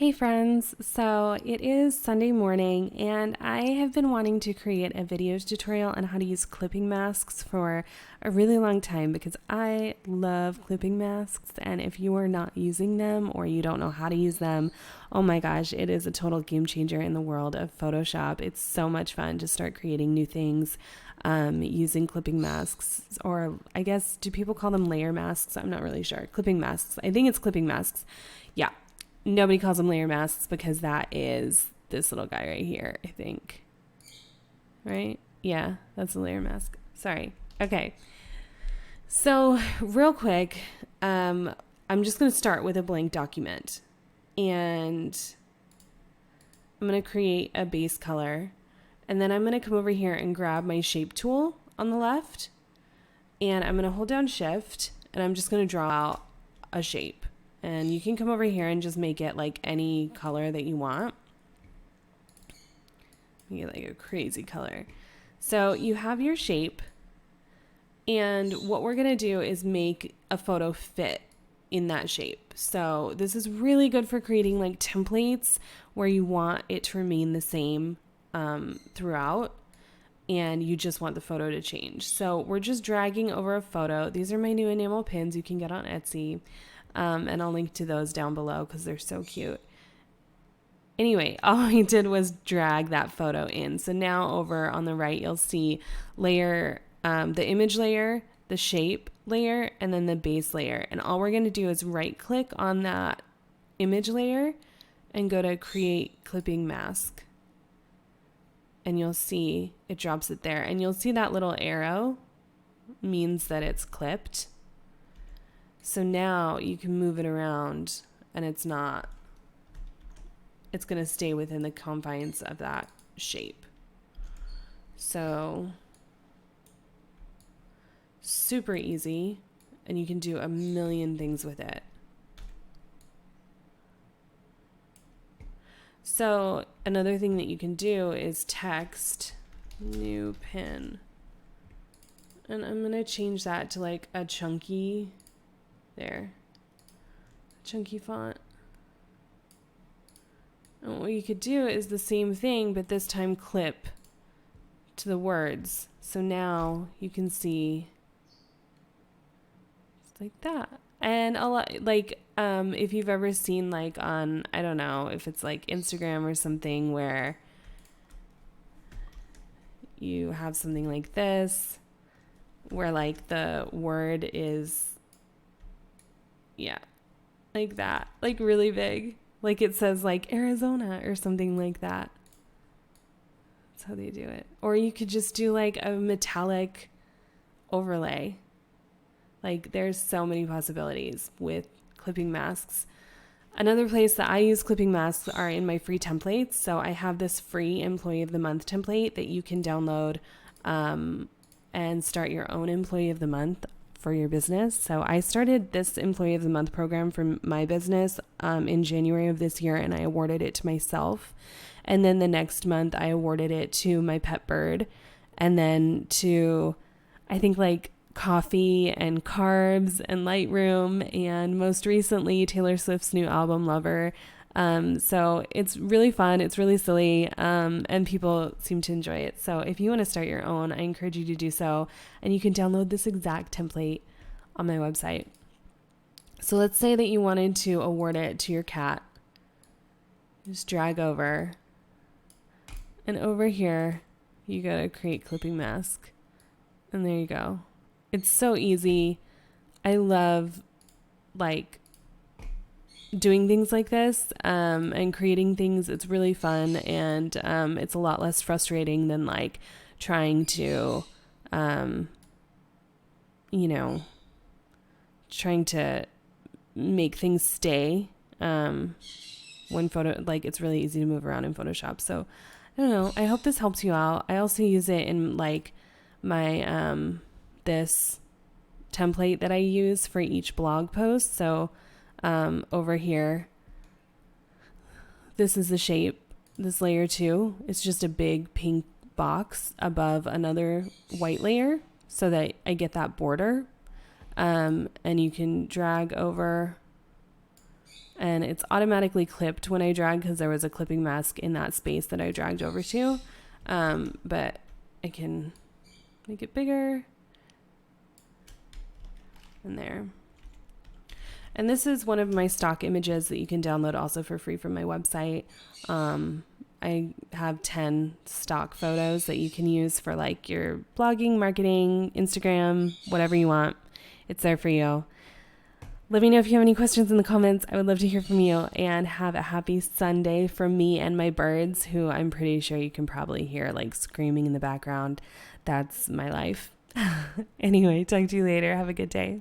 Hey friends, so it is Sunday morning and I have been wanting to create a video tutorial on how to use clipping masks for a really long time because I love clipping masks, and if you are not using them or you don't know how to use them, oh my gosh, it is a total game changer in the world of Photoshop. It's so much fun to start creating new things using clipping masks, or I guess, do people call them layer masks? I'm not really sure. Clipping masks. I think it's clipping masks. Yeah. Nobody calls them layer masks because that is this little guy right here, I think. Right? Yeah, that's a layer mask. Sorry. Okay. So, real quick, I'm just going to start with a blank document. And I'm going to create a base color. And then I'm going to come over here and grab my shape tool on the left. And I'm going to hold down shift. And I'm just going to draw out a shape. And you can come over here and just make it like any color that you want. Make it like a crazy color. So you have your shape. And what we're going to do is make a photo fit in that shape. So this is really good for creating like templates where you want it to remain the same throughout. And you just want the photo to change. So we're just dragging over a photo. These are my new enamel pins you can get on Etsy. And I'll link to those down below because they're so cute. Anyway, all I did was drag that photo in. So now over on the right, you'll see layer, the image layer, the shape layer, and then the base layer. And all we're going to do is right click on that image layer and go to create clipping mask. And you'll see it drops it there. And you'll see that little arrow means that it's clipped. So now you can move it around and it's going to stay within the confines of that shape. So super easy, and you can do a million things with it. So another thing that you can do is text new pin. And I'm going to change that to like a chunky chunky font. And what you could do is the same thing, but this time clip to the words. So now you can see it's like that. And a lot, like, if you've ever seen like on, I don't know if it's like Instagram or something where you have something like this, where like the word is, yeah, like that, like really big, like it says like Arizona or something like that. That's how they do it. Or you could just do like a metallic overlay. Like there's so many possibilities with clipping masks. Another place that I use clipping masks are in my free templates. So I have this free Employee of the Month template that you can download and start your own Employee of the Month for your business. So I started this Employee of the Month program for my business in January of this year, and I awarded it to myself. And then the next month I awarded it to my pet bird, and then to, I think, like Coffee and Carbs and Lightroom, and most recently Taylor Swift's new album Lover. So it's really fun, it's really silly, and people seem to enjoy it. So if you want to start your own, I encourage you to do so, and you can download this exact template on my website. So let's say that you wanted to award it to your cat. Just drag over, and over here you go to create clipping mask, and there you go. It's so easy. I love like doing things like this and creating things. It's really fun, and it's a lot less frustrating than like trying to trying to make things stay when it's really easy to move around in Photoshop. So I don't know, I hope this helps you out. I also use it in like my this template that I use for each blog post. So over here, this is the shape. This layer 2, it's just a big pink box above another white layer so that I get that border. And you can drag over and it's automatically clipped when I drag because there was a clipping mask in that space that I dragged over to. But I can make it bigger and there. And this is one of my stock images that you can download also for free from my website. I have 10 stock photos that you can use for like your blogging, marketing, Instagram, whatever you want. It's there for you. Let me know if you have any questions in the comments. I would love to hear from you, and have a happy Sunday from me and my birds, who I'm pretty sure you can probably hear like screaming in the background. That's my life. Anyway, talk to you later. Have a good day.